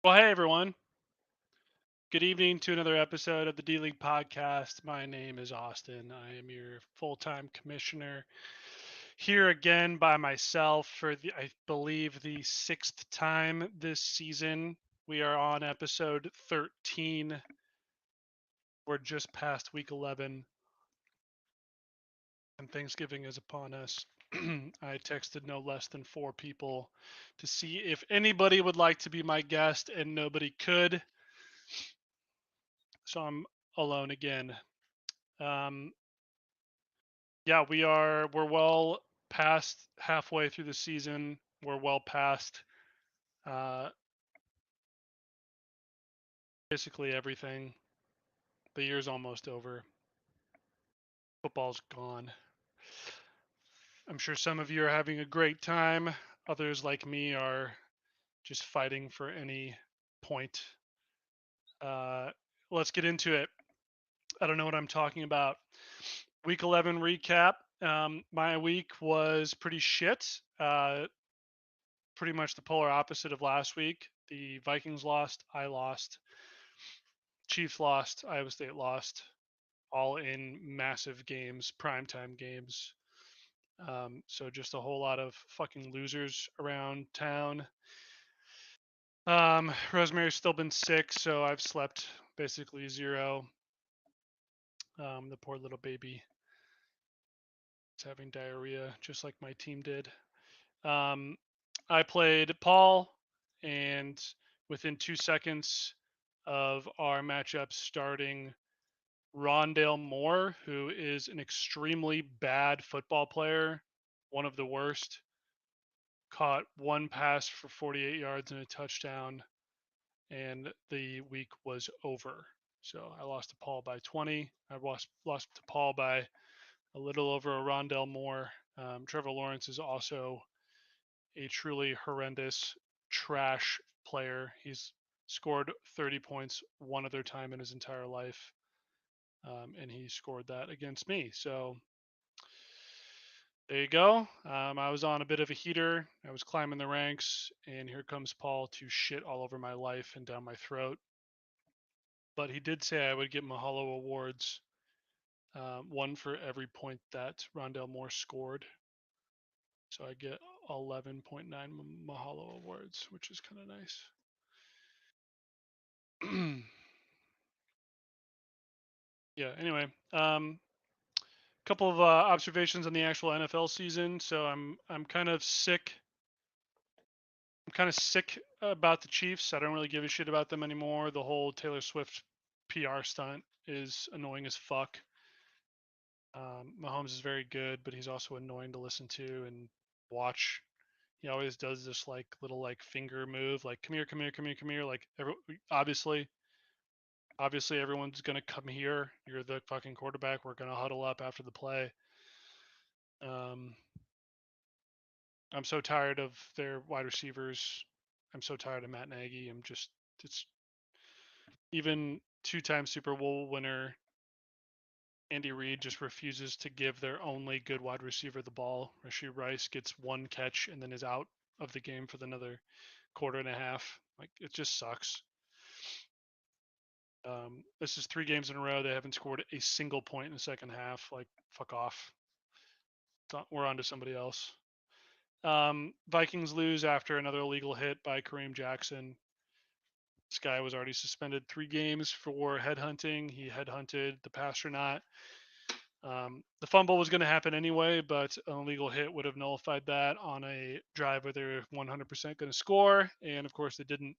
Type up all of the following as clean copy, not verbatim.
Well, hey everyone. Good evening to another episode of the D League podcast. My name is Austin. I am your full time commissioner here again by myself for I believe, the sixth time this season. We are on episode 13. We're just past week 11, and Thanksgiving is upon us. I texted no less than four people to see if anybody would like to be my guest, and nobody could. So I'm alone again. Um, yeah, we're well past halfway through the season. We're well past uh, basically everything. The year's almost over. Football's gone. I'm sure some of you are having a great time. Others, like me, are just fighting for any point. Uh, let's get into it. I don't know what I'm talking about. Week 11 recap. My week was pretty shit. Pretty much the polar opposite of last week. The Vikings lost. I lost. Chiefs lost, Iowa State lost, all in massive games, primetime games. So just a whole lot of fucking losers around town. Rosemary's still been sick, so I've slept basically zero. The poor little baby is having diarrhea, just like my team did. Um, I played Paul, and within 2 seconds of our matchup starting, Rondale Moore, who is an extremely bad football player, one of the worst, caught one pass for 48 yards and a touchdown, and the week was over. So I lost to Paul by 20. I lost to Paul by a little over a Rondale Moore. Trevor Lawrence is also a truly horrendous trash player. He's scored 30 points one other time in his entire life, and he scored that against me. So there you go. I was on a bit of a heater. I was climbing the ranks, and here comes Paul to shit all over my life and down my throat. But he did say I would get Mahalo awards, one for every point that Rondell Moore scored. So I get 11.9 Mahalo awards, which is kind of nice. Yeah. Anyway, couple of observations on the actual NFL season. So I'm kind of sick. I'm kind of sick about the Chiefs. I don't really give a shit about them anymore. The whole Taylor Swift PR stunt is annoying as fuck. Mahomes is very good, but he's also annoying to listen to and watch. He always does this like little like finger move, like come here, come here, come here, come here. Like obviously, obviously everyone's gonna come here. You're the fucking quarterback. We're gonna huddle up after the play. Um, I'm so tired of their wide receivers. I'm so tired of Matt Nagy. It's even two-time Super Bowl winner Andy Reid just refuses to give their only good wide receiver the ball. Rashee Rice gets one catch and then is out of the game for another quarter and a half. Like it just sucks. This is 3 games in a row they haven't scored a single point in the second half. Like fuck off. We're on to somebody else. Vikings lose after another illegal hit by Kareem Jackson. This guy was already suspended 3 games for headhunting. He headhunted the pastronaut. The fumble was going to happen anyway, but an illegal hit would have nullified that on a drive where they're 100% going to score. And of course, they didn't.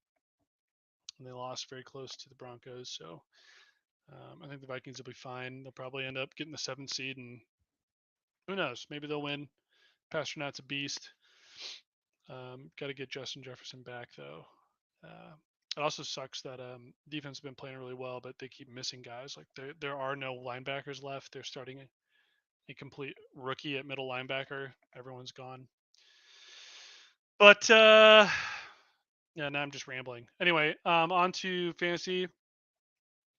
And they lost very close to the Broncos. So I think the Vikings will be fine. They'll probably end up getting the 7th seed. And who knows? Maybe they'll win. Pastronaut's a beast. Got to get Justin Jefferson back, though. Uh, it also sucks that defense has been playing really well, but they keep missing guys. Like there are no linebackers left. They're starting a complete rookie at middle linebacker. Everyone's gone. But yeah, now I'm just rambling. Anyway, on to fantasy,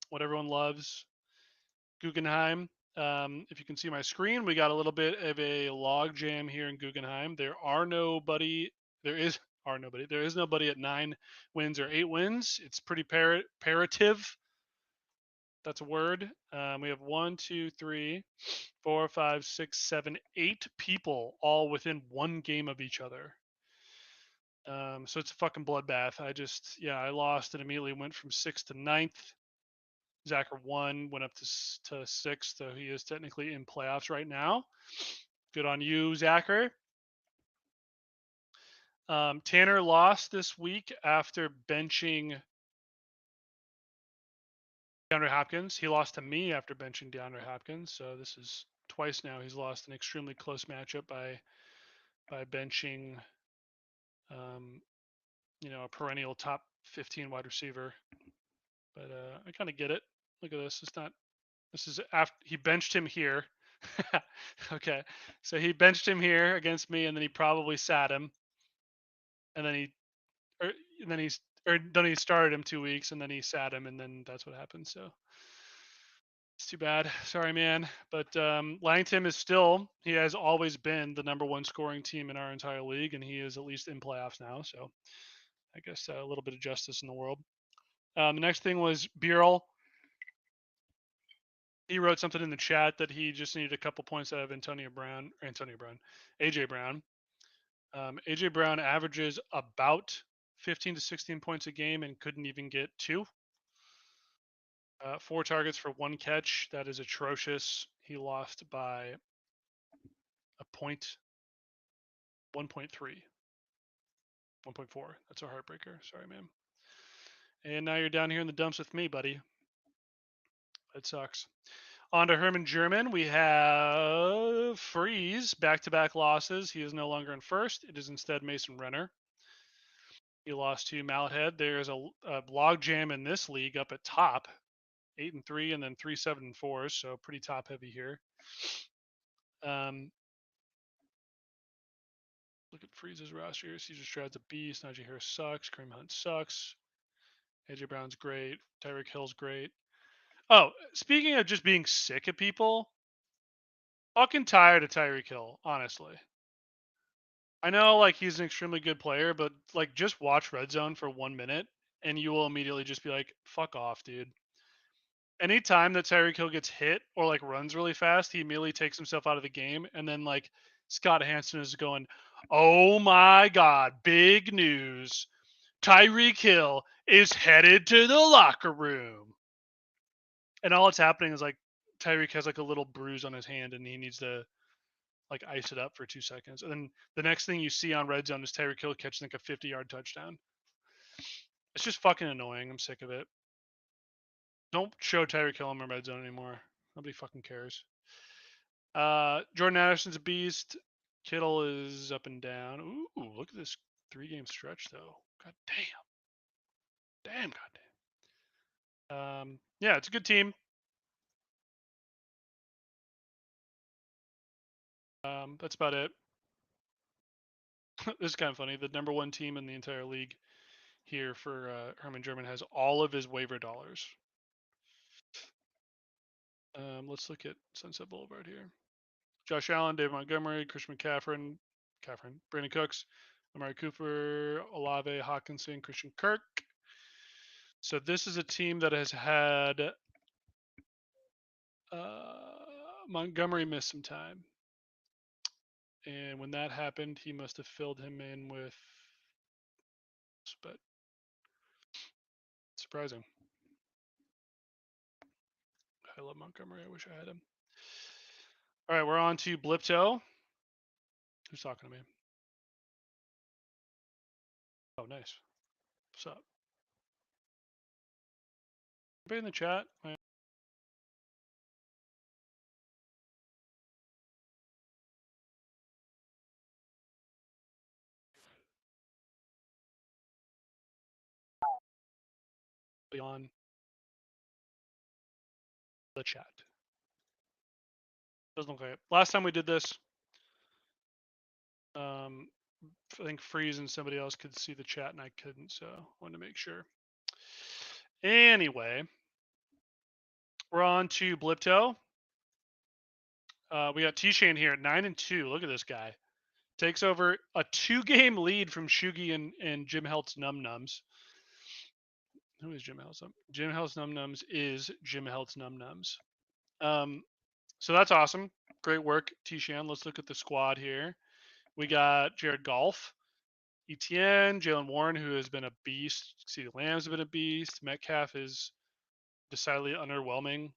what everyone loves, Guggenheim. If you can see my screen, we got a little bit of a log jam here in Guggenheim. There are nobody. There is are nobody. There is nobody at 9 wins or 8 wins. It's pretty parative. That's a word. We have 1, 2, 3, 4, 5, 6, 7, 8 people all within one game of each other. So it's a fucking bloodbath. I lost and immediately went from 6th to 9th. Zachar won, went up to 6th, so he is technically in playoffs right now. Good on you, Zachar. Tanner lost this week after benching DeAndre Hopkins. He lost to me after benching DeAndre Hopkins, so this is twice now he's lost an extremely close matchup by benching, a perennial top 15 wide receiver. But I kind of get it. Look at this. This is after he benched him here. Okay, so he benched him here against me, and then he probably sat him, and then he started him 2 weeks, and then he sat him, and then that's what happened. So it's too bad. Sorry, man. But Langton he has always been the number 1 scoring team in our entire league, and he is at least in playoffs now. So I guess a little bit of justice in the world. The next thing was Burrell. He wrote something in the chat that he just needed a couple points out of AJ Brown. AJ Brown averages about 15 to 16 points a game and couldn't even get 2. 4 targets for 1 catch. That is atrocious. He lost by a point, 1.3, 1.4. That's a heartbreaker. Sorry, man. And now you're down here in the dumps with me, buddy. That sucks. On to Herman German. We have Freeze, back-to-back losses. He is no longer in first. It is instead Mason Renner. He lost to Malhead. There's a log jam in this league up at top, 8-3, and then 3-7-4. So pretty top heavy here. Look at Freeze's roster here. Caesar Stroud's a beast. Najee Harris sucks. Kareem Hunt sucks. AJ Brown's great. Tyreek Hill's great. Oh, speaking of just being sick of people, fucking tired of Tyreek Hill, honestly. I know like he's an extremely good player, but like just watch Red Zone for 1 minute and you will immediately just be like, fuck off, dude. Anytime that Tyreek Hill gets hit or like runs really fast, he immediately takes himself out of the game. And then like Scott Hanson is going, oh my God, big news. Tyreek Hill is headed to the locker room. And all that's happening is like Tyreek has like a little bruise on his hand and he needs to like ice it up for 2 seconds. And then the next thing you see on Red Zone is Tyreek Hill catching like a 50-yard touchdown. It's just fucking annoying. I'm sick of it. Don't show Tyreek Hill in my Red Zone anymore. Nobody fucking cares. Jordan Addison's a beast. Kittle is up and down. Ooh, look at this 3-game stretch though. God damn. Yeah, it's a good team. That's about it. This is kind of funny. The number 1 team in the entire league here for Herman German has all of his waiver dollars. Let's look at Sunset Boulevard here. Josh Allen, Dave Montgomery, Christian McCaffrey, Brandon Cooks, Amari Cooper, Olave, Hawkinson, Christian Kirk. So this is a team that has had Montgomery miss some time. And when that happened, he must have filled him in with, but surprising. I love Montgomery. I wish I had him. All right, we're on to Blipto. Who's talking to me? Oh, nice. What's up? Anybody in the chat? On the chat. Doesn't look like it. Last time we did this, I think Freeze and somebody else could see the chat and I couldn't, so I wanted to make sure. Anyway, we're on to Blipto. We got T-Shane here at 9-2. Look at this guy. Takes over a 2-game lead from Shugi and Jim Helt's Num Nums. Who is Jim Helt's Num? Jim Helt's Num Nums is Jim Helt's Num Nums. So that's awesome. Great work, Tishan. Let's look at the squad here. We got Jared Goff, ETN, Jalen Warren, who has been a beast. CeeDee Lamb's been a beast. Metcalf is decidedly underwhelming.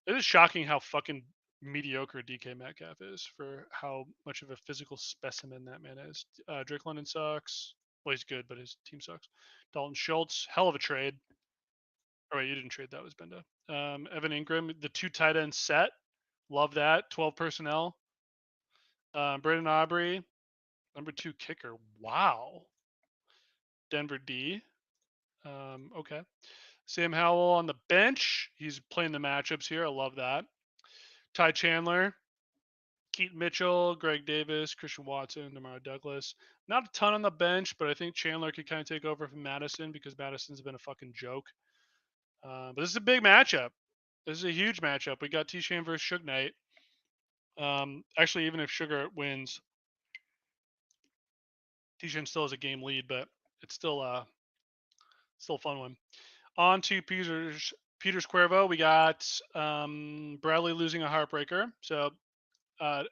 It is shocking how fucking mediocre DK Metcalf is for how much of a physical specimen that man is. Drake London sucks. Well, he's good, but his team sucks. Dalton Schultz, hell of a trade. Oh, wait, you didn't trade. That was Benda. Evan Ingram, the 2 tight end set. Love that. 12 personnel. Braden Aubrey, number 2 kicker. Wow. Denver D. Okay. Sam Howell on the bench. He's playing the matchups here. I love that. Ty Chandler, Keaton Mitchell, Greg Davis, Christian Watson, Demario Douglas. Not a ton on the bench, but I think Chandler could kind of take over from Madison because Madison's been a fucking joke. But this is a big matchup. This is a huge matchup. We got T-Shan versus Suge Knight. Actually, even if Sugar wins, T-Shan still has a game lead, but it's still a fun one. On to Peters Cuervo. We got Bradley losing a heartbreaker. So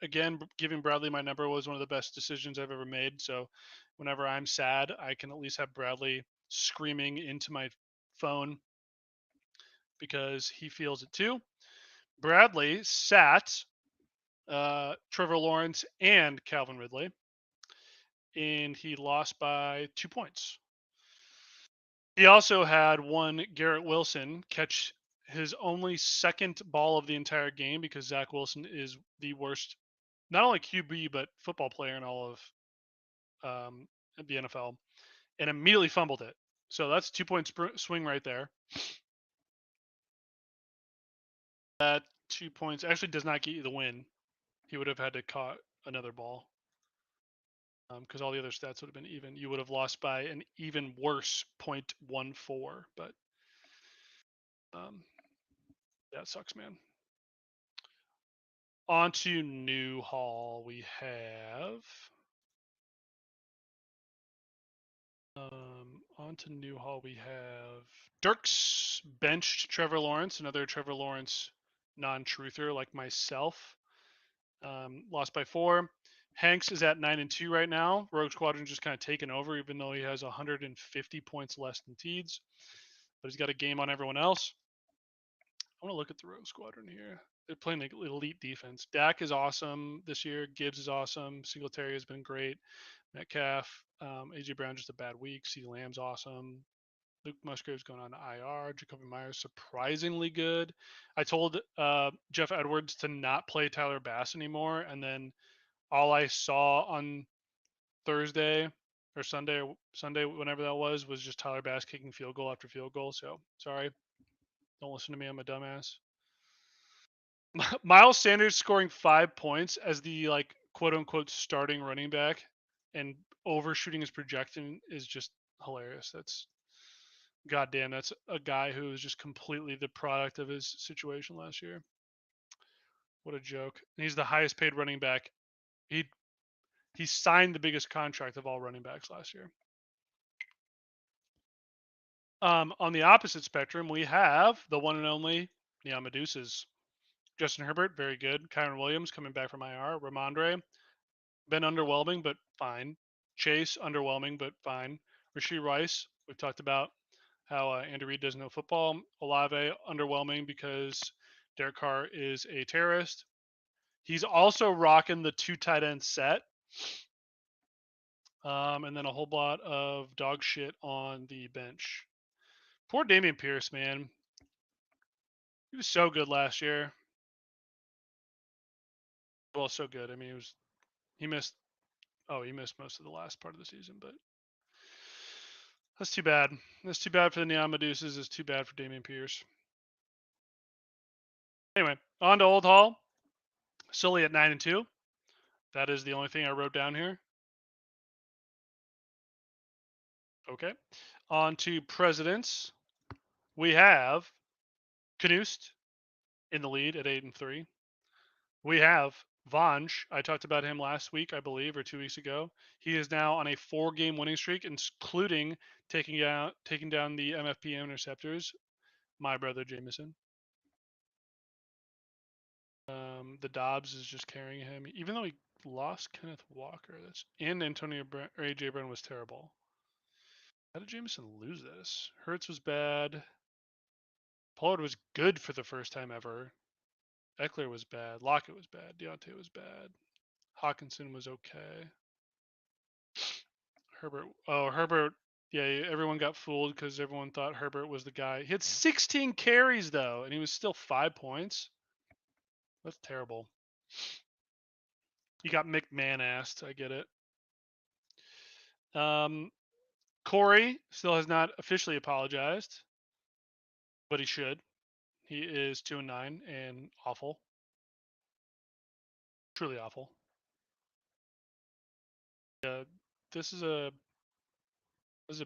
again, giving Bradley my number was one of the best decisions I've ever made. So whenever I'm sad, I can at least have Bradley screaming into my phone because he feels it too. Bradley sat Trevor Lawrence and Calvin Ridley, and he lost by 2 points. He also had one Garrett Wilson catch his only second ball of the entire game because Zach Wilson is the worst, not only QB, but football player in all of the NFL, and immediately fumbled it. So that's a 2-point swing right there. That 2 points actually does not get you the win. He would have had to caught another ball because all the other stats would have been even. You would have lost by an even worse 0.14, but that sucks, man. On to Newhall, we have. On to Newhall, we have Dirks benched Trevor Lawrence, another Trevor Lawrence non-truther like myself. Lost by 4. Hanks is at 9-2 right now. Rogue Squadron just kind of taken over, even though he has 150 points less than Teeds, but he's got a game on everyone else. I want to look at the Rogue Squadron here. They're playing like elite defense. Dak is awesome this year. Gibbs is awesome. Singletary has been great. Metcalf, AJ Brown just a bad week. CeeDee Lamb's awesome. Luke Musgrave's going on IR. Jacoby Myers surprisingly good. I told Jeff Edwards to not play Tyler Bass anymore, and then all I saw on Thursday or Sunday, whenever that was just Tyler Bass kicking field goal after field goal. So sorry, don't listen to me. I'm a dumbass. Miles Sanders scoring 5 points as the like quote unquote starting running back and overshooting his projection is just hilarious. That's goddamn. That's a guy who is just completely the product of his situation last year. What a joke. And he's the highest paid running back. He signed the biggest contract of all running backs last year. On the opposite spectrum, we have the one and only Neon Medusas. Justin Herbert, very good. Kyron Williams coming back from IR. Ramondre, been underwhelming, but fine. Chase, underwhelming, but fine. Rashee Rice, we've talked about how Andy Reid doesn't know football. Olave, underwhelming because Derek Carr is a terrorist. He's also rocking the 2 tight end set. And then a whole lot of dog shit on the bench. Poor Dameon Pierce, man. He was so good last year. Well, so good. I mean, he missed most of the last part of the season, but that's too bad. That's too bad for the Neon Medusas. It's too bad for Dameon Pierce. Anyway, on to Old Hall. Sully at 9-2. That is the only thing I wrote down here. Okay. On to Presidents. We have Knust in the lead at 8-3. We have Vange, I talked about him last week, I believe, or 2 weeks ago. He is now on a 4-game winning streak, including taking down the MFP interceptors. My brother Jameson. The Dobbs is just carrying him, even though he lost Kenneth Walker. And Antonio or AJ Brown was terrible. How did Jameson lose this? Hurts was bad. Pollard was good for the first time ever. Eckler was bad. Lockett was bad. Deontay was bad. Hawkinson was okay. Herbert. Oh, Herbert. Yeah, everyone got fooled because everyone thought Herbert was the guy. He had 16 carries though, and he was still 5 points. That's terrible. He got McMahon-assed. I get it. Corey still has not officially apologized, but he should. He is 2-9 and awful. Truly awful. Yeah, this is a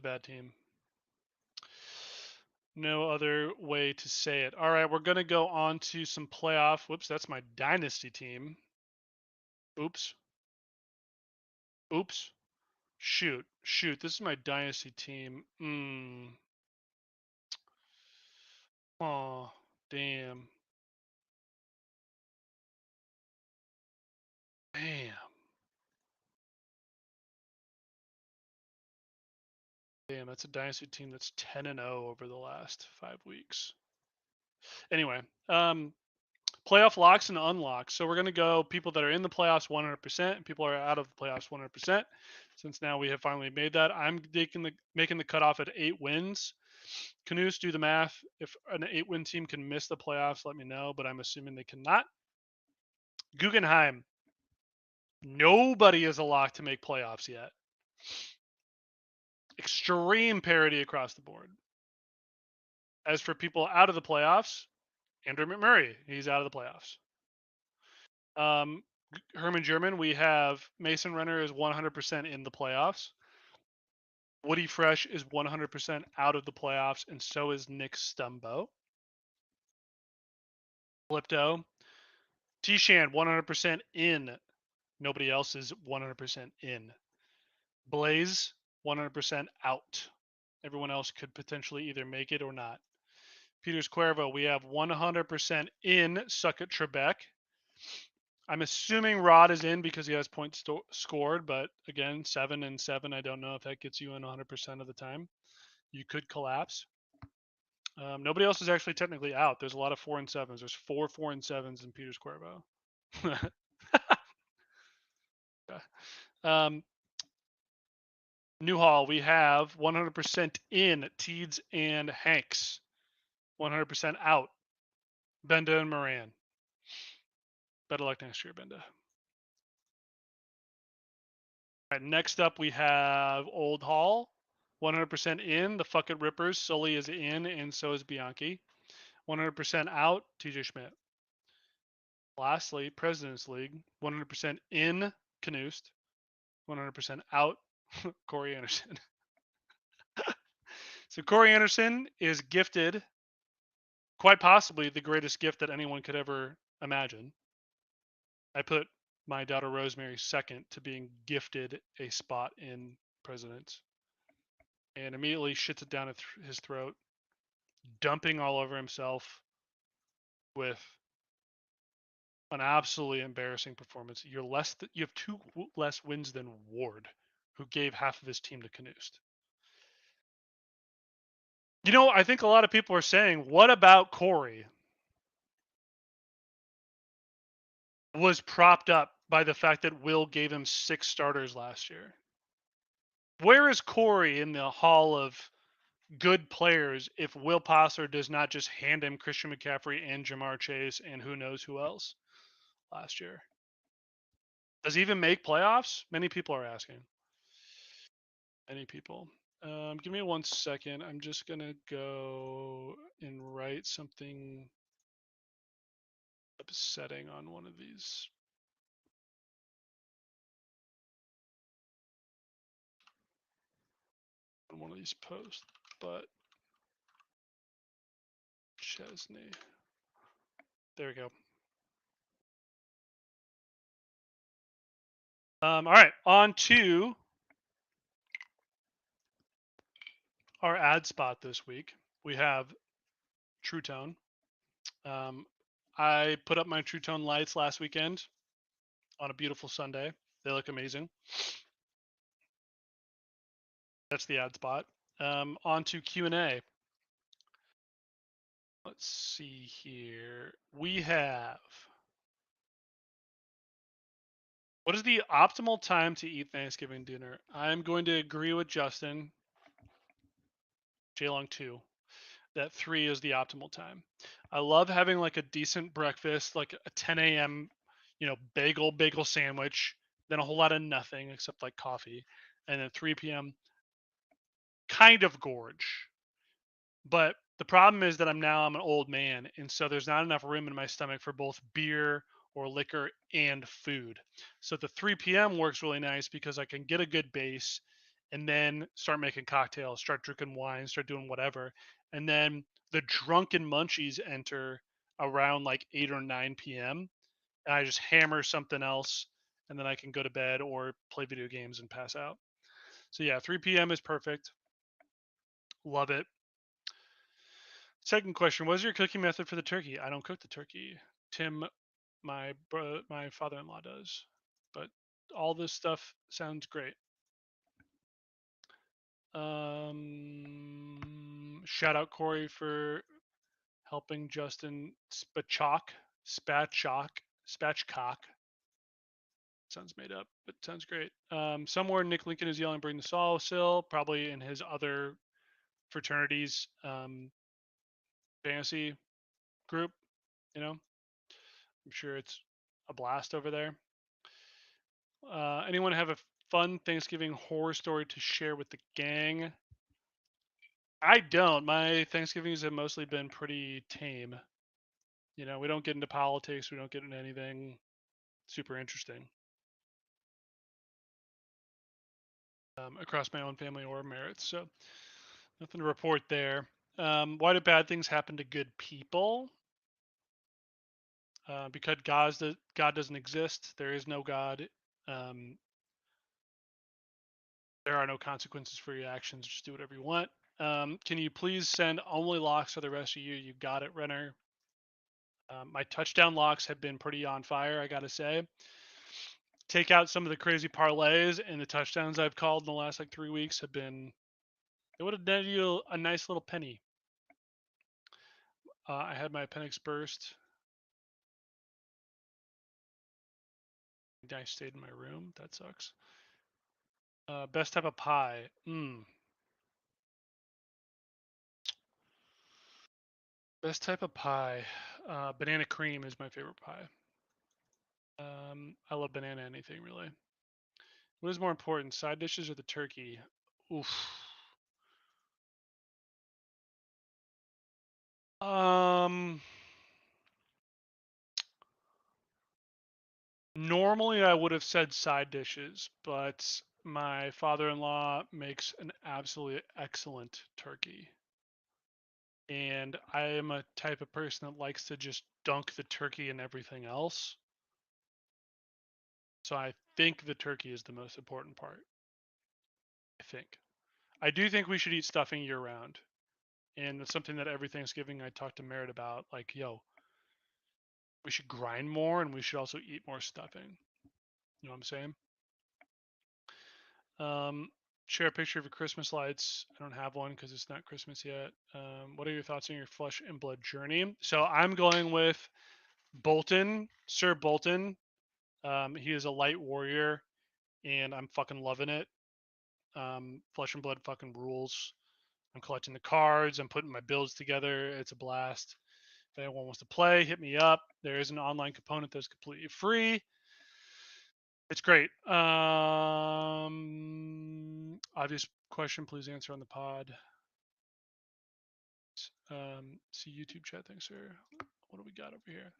bad team. No other way to say it. All right, we're gonna go on to some playoff. Whoops, that's my dynasty team. Oops. Oops. Shoot. This is my dynasty team. Oh, damn. Damn. Damn, that's a dynasty team that's 10-0 over the last 5 weeks. Anyway, playoff locks and unlocks. So we're going to go people that are in the playoffs 100% and people are out of the playoffs 100%. Since now we have finally made that, I'm making the cutoff at 8 wins. Canoes, do the math. If an 8-win team can miss the playoffs, let me know, but I'm assuming they cannot. Guggenheim, nobody is a lock to make playoffs yet. Extreme parity across the board. As for people out of the playoffs, Andrew McMurray, he's out of the playoffs. Herman German, we have Mason Renner is 100% in the playoffs. Woody Fresh is 100% out of the playoffs, and so is Nick Stumbo. Flipto, T-Shan 100% in. Nobody else is 100% in. Blaze 100% out. Everyone else could potentially either make it or not. Peters Cuervo, we have 100% in. Suck at Trebek. I'm assuming Rod is in because he has points scored, but again, 7 and 7. I don't know if that gets you in 100% of the time. You could collapse. Nobody else is actually technically out. There's a lot of 4 and 7s. There's 4 4 and 7s in Peters Cuervo. Newhall, we have 100% in Teeds and Hanks. 100% out. Benda and Moran. Better luck next year, Benda. All right, next up we have Old Hall. 100% in. The Fuck It Rippers. Sully is in, and so is Bianchi. 100% out. TJ Schmidt. Lastly, President's League. 100% in. Canoost. 100% out. Corey Anderson. So Corey Anderson is gifted quite possibly the greatest gift that anyone could ever imagine. I put my daughter Rosemary second to being gifted a spot in Presidents, and immediately shits it down his throat, dumping all over himself with an absolutely embarrassing performance. You have 2 less wins than Ward, who gave half of his team to Canoost. You know, I think a lot of people are saying, what about Corey? Was propped up by the fact that Will gave him 6 starters last year. Where is Corey in the hall of good players if Will Posser does not just hand him Christian McCaffrey and Jamar Chase and who knows who else last year? Does he even make playoffs? Many people are asking. Many people. Give me 1 second. I'm just going to go and write something upsetting on one of these. On one of these posts, but Chesney. There we go. All right, on to our ad spot this week. We have True Tone. I put up my True Tone lights last weekend on a beautiful Sunday. They look amazing. That's the ad spot. On to Q&A. Let's see here. We have, what is the optimal time to eat Thanksgiving dinner? I'm going to agree with Justin, J-Long 2, that 3 is the optimal time. I love having like a decent breakfast, like a 10 a.m., bagel sandwich, then a whole lot of nothing except like coffee. And then 3 p.m., kind of gorge. But the problem is that I'm an old man, and so there's not enough room in my stomach for both beer or liquor and food. So the 3 p.m. works really nice because I can get a good base and then start making cocktails, start drinking wine, start doing whatever. And then the drunken munchies enter around like 8 or 9 p.m. And I just hammer something else and then I can go to bed or play video games and pass out. So yeah, 3 p.m. is perfect. Love it. Second question: what is your cooking method for the turkey? I don't cook the turkey. Tim, my father-in-law does, but all this stuff sounds great. Shout out Corey for helping Justin spatchcock. Sounds made up, but sounds great. Somewhere Nick Lincoln is yelling, "Bring the saw still," probably in his other fraternities fantasy group. I'm sure it's a blast over there. Anyone have a fun Thanksgiving horror story to share with the gang? I don't. My Thanksgivings have mostly been pretty tame. We don't get into politics. We don't get into anything super interesting across my own family or merits. So nothing to report there. Why do bad things happen to good people? Because God doesn't exist. There is no God. Um, there are no consequences for your actions. Just do whatever you want. Can you please send only locks for the rest of you? You got it, Renner. My touchdown locks have been pretty on fire, I gotta say. Take out some of the crazy parlays, and the touchdowns I've called in the last like 3 weeks have been. It would have netted you a nice little penny. I had my appendix burst. I stayed in my room. That sucks. Best type of pie. Best type of pie. Banana cream is my favorite pie. I love banana anything really. What is more important, side dishes or the turkey? Oof. Um. Normally, I would have said side dishes, but my father-in-law makes an absolutely excellent turkey. And I am a type of person that likes to just dunk the turkey and everything else. So I think the turkey is the most important part. I think. I do think we should eat stuffing year round. And it's something that every Thanksgiving I talk to Merritt about. Like, yo, we should grind more and we should also eat more stuffing. You know what I'm saying? Share a picture of your Christmas lights. I don't have one because it's not Christmas yet. What are your thoughts on your Flesh and Blood journey? So I'm going with Bolton, Sir Bolton. He is a light warrior, and I'm fucking loving it. Flesh and Blood fucking rules. I'm collecting the cards. I'm putting my builds together. It's a blast. If anyone wants to play, hit me up. There is an online component that's completely free. It's great. Obvious question, please answer on the pod. See YouTube chat. Thanks, sir. What do we got over here?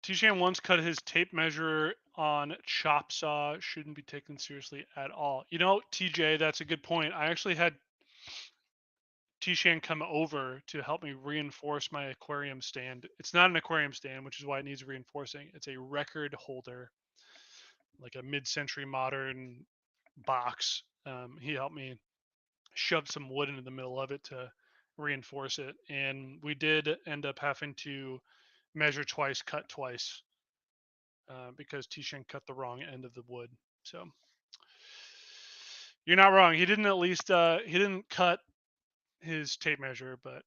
TJM once cut his tape measure on chop saw. Shouldn't be taken seriously at all. TJ, that's a good point. I actually had Tishan come over to help me reinforce my aquarium stand. It's not an aquarium stand, which is why it needs reinforcing. It's a record holder, like a mid-century modern box. He helped me shove some wood into the middle of it to reinforce it, and we did end up having to measure twice, cut twice, because Tishan cut the wrong end of the wood. So you're not wrong. He didn't at least he didn't cut his tape measure, but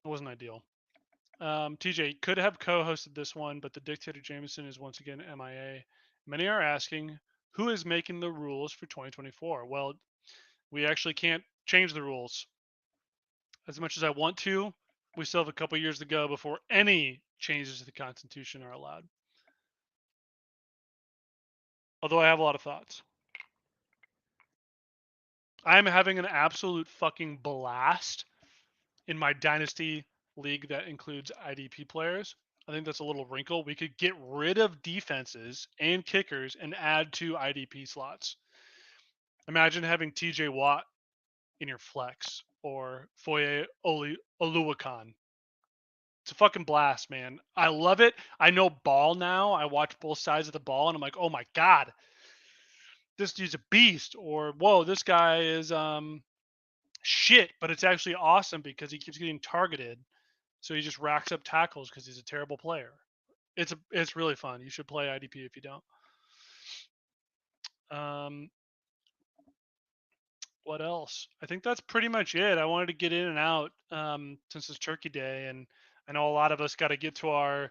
it wasn't ideal. TJ could have co-hosted this one, but the dictator Jameson is once again MIA. Many are asking who is making the rules for 2024. Well, we actually can't change the rules as much as I want to. We still have a couple years to go before any changes to the Constitution are allowed. Although I have a lot of thoughts. I'm having an absolute fucking blast in my Dynasty league that includes IDP players. I think that's a little wrinkle. We could get rid of defenses and kickers and add 2 IDP slots. Imagine having TJ Watt in your flex or Foye Oluwakan. It's a fucking blast, man. I love it. I know ball now. I watch both sides of the ball and I'm like, oh my God, this dude's a beast. Or whoa, this guy is shit, but it's actually awesome because he keeps getting targeted. So he just racks up tackles because he's a terrible player. It's really fun. You should play IDP if you don't. What else? I think that's pretty much it. I wanted to get in and out since it's Turkey Day, and I know a lot of us got to get to our,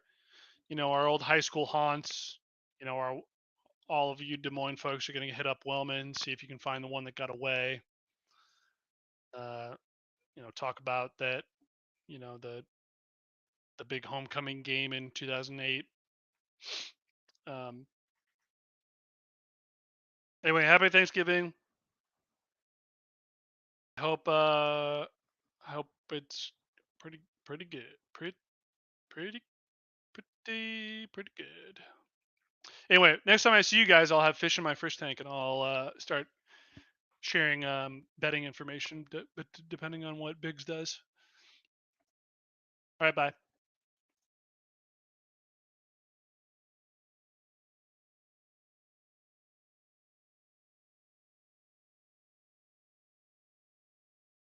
our old high school haunts. Our all of you Des Moines folks are going to hit up Wellman, see if you can find the one that got away. Talk about that. The big homecoming game in 2008. Anyway, happy Thanksgiving. I hope it's pretty good. Pretty good. Anyway, next time I see you guys, I'll have fish in my fish tank, and I'll start sharing betting information, depending on what Biggs does. All right, bye.